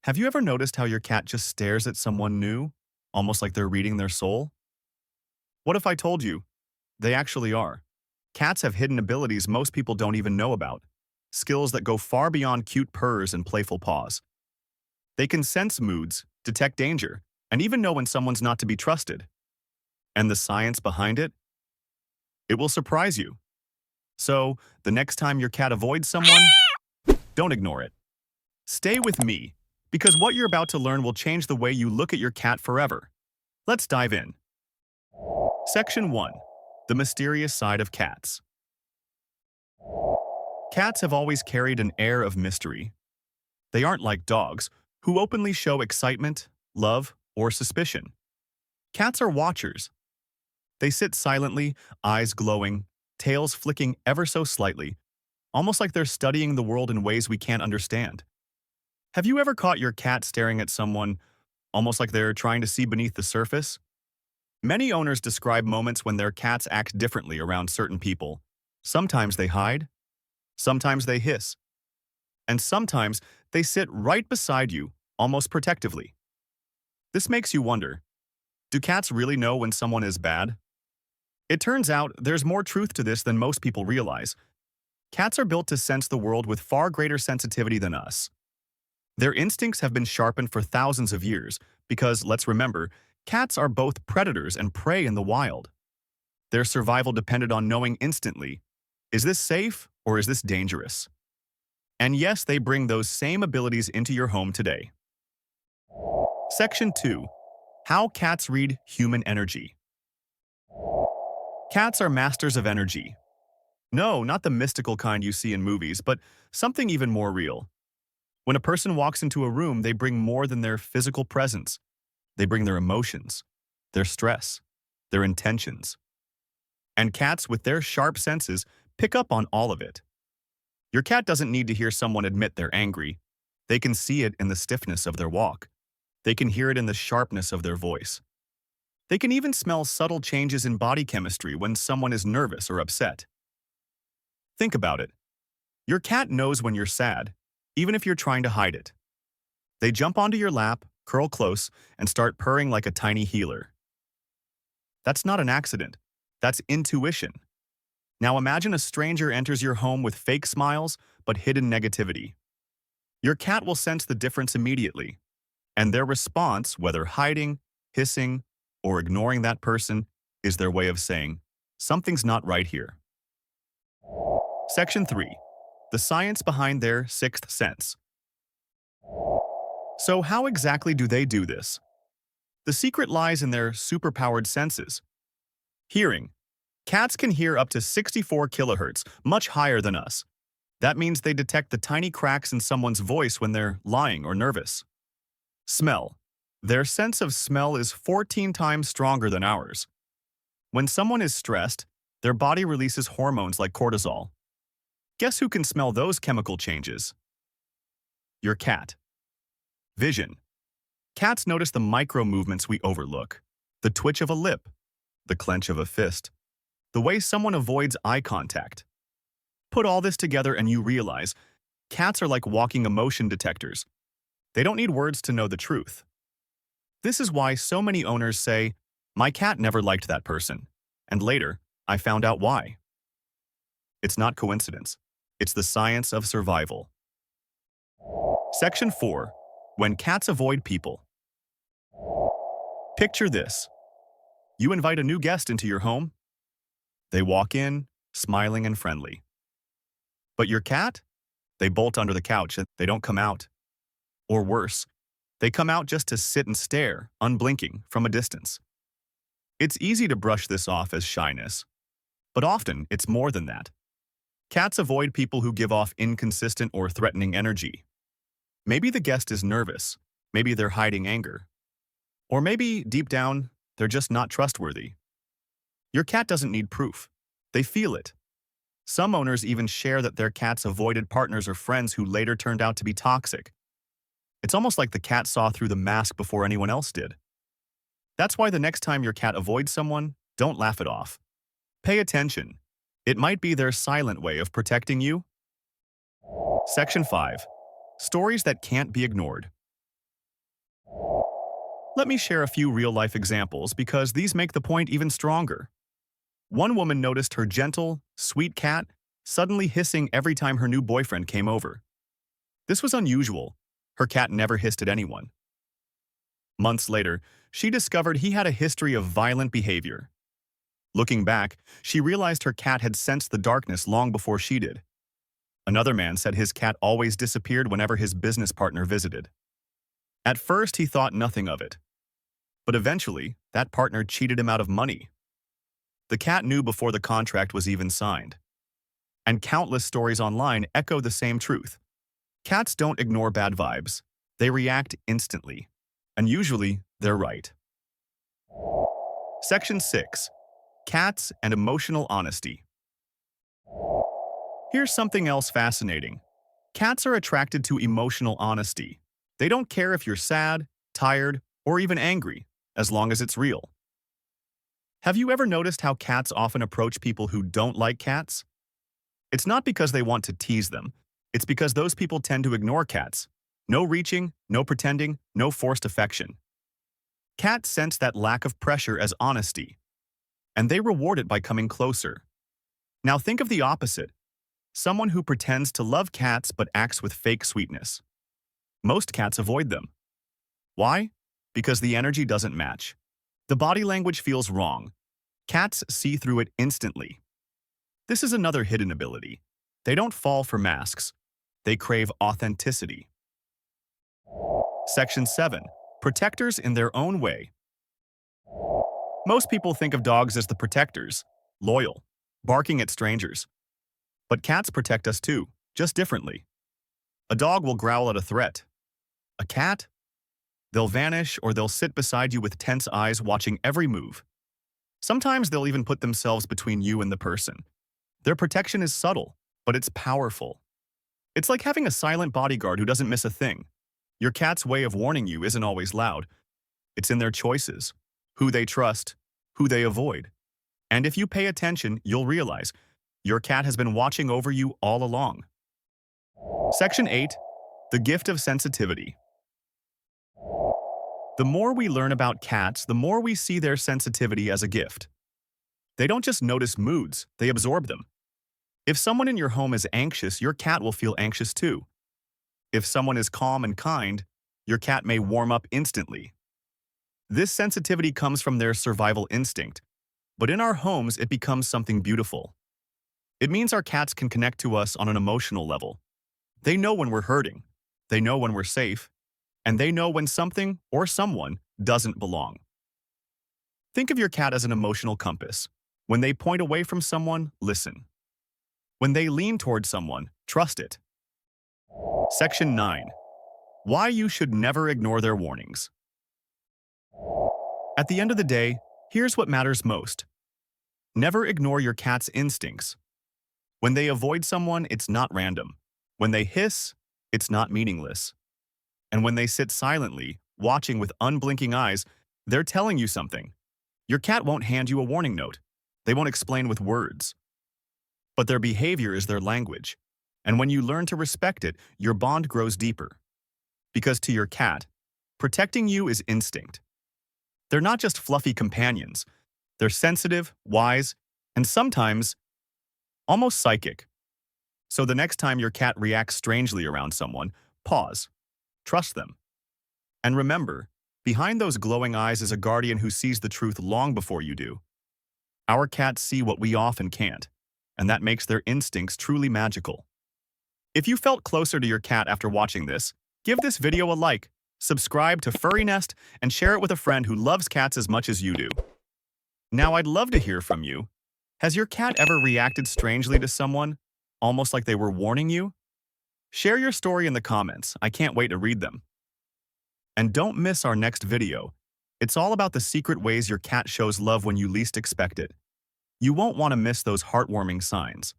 Have you ever noticed how your cat just stares at someone new, almost like they're reading their soul? What if I told you? They actually are. Cats have hidden abilities most people don't even know about, skills that go far beyond cute purrs and playful paws. They can sense moods, detect danger, and even know when someone's not to be trusted. And the science behind it? It will surprise you. So, the next time your cat avoids someone, don't ignore it. Stay with me, because what you're about to learn will change the way you look at your cat forever. Let's dive in. Section 1. The mysterious side of cats. Cats have always carried an air of mystery. They aren't like dogs, who openly show excitement, love, or suspicion. Cats are watchers. They sit silently, eyes glowing, tails flicking ever so slightly, almost like they're studying the world in ways we can't understand. Have you ever caught your cat staring at someone, almost like they're trying to see beneath the surface? Many owners describe moments when their cats act differently around certain people. Sometimes they hide, sometimes they hiss, and sometimes they sit right beside you, almost protectively. This makes you wonder, do cats really know when someone is bad? It turns out there's more truth to this than most people realize. Cats are built to sense the world with far greater sensitivity than us. Their instincts have been sharpened for thousands of years because, let's remember, cats are both predators and prey in the wild. Their survival depended on knowing instantly, is this safe or is this dangerous? And yes, they bring those same abilities into your home today. Section 2. How cats read human energy. Cats are masters of energy. No, not the mystical kind you see in movies, but something even more real. When a person walks into a room, they bring more than their physical presence. They bring their emotions, their stress, their intentions. And cats, with their sharp senses, pick up on all of it. Your cat doesn't need to hear someone admit they're angry. They can see it in the stiffness of their walk. They can hear it in the sharpness of their voice. They can even smell subtle changes in body chemistry when someone is nervous or upset. Think about it. Your cat knows when you're sad, even if you're trying to hide it. They jump onto your lap, curl close, and start purring like a tiny healer. That's not an accident. That's intuition. Now imagine a stranger enters your home with fake smiles but hidden negativity. Your cat will sense the difference immediately, and their response, whether hiding, hissing, or ignoring that person, is their way of saying, something's not right here. Section 3. The science behind their sixth sense. So how exactly do they do this? The secret lies in their superpowered senses. Hearing. Cats can hear up to 64 kilohertz, much higher than us. That means they detect the tiny cracks in someone's voice when they're lying or nervous. Smell. Their sense of smell is 14 times stronger than ours. When someone is stressed, their body releases hormones like cortisol. Guess who can smell those chemical changes? Your cat. Vision. Cats notice the micro movements we overlook. The twitch of a lip, the clench of a fist, the way someone avoids eye contact. Put all this together and you realize cats are like walking emotion detectors. They don't need words to know the truth. This is why so many owners say, "My cat never liked that person," and later, "I found out why." It's not coincidence. It's the science of survival. Section 4. When cats avoid people. Picture this. You invite a new guest into your home. They walk in, smiling and friendly. But your cat? They bolt under the couch and they don't come out. Or worse, they come out just to sit and stare, unblinking, from a distance. It's easy to brush this off as shyness, but often it's more than that. Cats avoid people who give off inconsistent or threatening energy. Maybe the guest is nervous, maybe they're hiding anger, or maybe, deep down, they're just not trustworthy. Your cat doesn't need proof. They feel it. Some owners even share that their cats avoided partners or friends who later turned out to be toxic. It's almost like the cat saw through the mask before anyone else did. That's why the next time your cat avoids someone, don't laugh it off. Pay attention. It might be their silent way of protecting you. Section 5. Stories that can't be ignored. Let me share a few real-life examples because these make the point even stronger. One woman noticed her gentle, sweet cat suddenly hissing every time her new boyfriend came over. This was unusual. Her cat never hissed at anyone. Months later, she discovered he had a history of violent behavior. Looking back, she realized her cat had sensed the darkness long before she did. Another man said his cat always disappeared whenever his business partner visited. At first, he thought nothing of it. But eventually, that partner cheated him out of money. The cat knew before the contract was even signed. And countless stories online echo the same truth. Cats don't ignore bad vibes. They react instantly. And usually, they're right. Section 6. Cats and Emotional Honesty. Here's something else fascinating. Cats are attracted to emotional honesty. They don't care if you're sad, tired, or even angry, as long as it's real. Have you ever noticed how cats often approach people who don't like cats? It's not because they want to tease them. It's because those people tend to ignore cats. No reaching, no pretending, no forced affection. Cats sense that lack of pressure as honesty, and they reward it by coming closer. Now think of the opposite. Someone who pretends to love cats but acts with fake sweetness. Most cats avoid them. Why? Because the energy doesn't match. The body language feels wrong. Cats see through it instantly. This is another hidden ability. They don't fall for masks. They crave authenticity. Section 7. Protectors in their own way. Most people think of dogs as the protectors, loyal, barking at strangers. But cats protect us too, just differently. A dog will growl at a threat. A cat? They'll vanish or they'll sit beside you with tense eyes watching every move. Sometimes they'll even put themselves between you and the person. Their protection is subtle, but it's powerful. It's like having a silent bodyguard who doesn't miss a thing. Your cat's way of warning you isn't always loud. It's in their choices, who they trust, who they avoid. And if you pay attention, you'll realize your cat has been watching over you all along. Section 8. The Gift of Sensitivity. The more we learn about cats, the more we see their sensitivity as a gift. They don't just notice moods, they absorb them. If someone in your home is anxious, your cat will feel anxious too. If someone is calm and kind, your cat may warm up instantly. This sensitivity comes from their survival instinct, but in our homes it becomes something beautiful. It means our cats can connect to us on an emotional level. They know when we're hurting, they know when we're safe, and they know when something or someone doesn't belong. Think of your cat as an emotional compass. When they point away from someone, listen. When they lean toward someone, trust it. Section 9. Why you should never ignore their warnings. At the end of the day, here's what matters most. Never ignore your cat's instincts. When they avoid someone, it's not random. When they hiss, it's not meaningless. And when they sit silently, watching with unblinking eyes, they're telling you something. Your cat won't hand you a warning note. They won't explain with words. But their behavior is their language. And when you learn to respect it, your bond grows deeper. Because to your cat, protecting you is instinct. They're not just fluffy companions. They're sensitive, wise, and sometimes almost psychic. So the next time your cat reacts strangely around someone, pause. Trust them. And remember, behind those glowing eyes is a guardian who sees the truth long before you do. Our cats see what we often can't, and that makes their instincts truly magical. If you felt closer to your cat after watching this, give this video a like, subscribe to FurryNest, and share it with a friend who loves cats as much as you do. Now I'd love to hear from you. Has your cat ever reacted strangely to someone, almost like they were warning you? Share your story in the comments. I can't wait to read them. And don't miss our next video. It's all about the secret ways your cat shows love when you least expect it. You won't want to miss those heartwarming signs.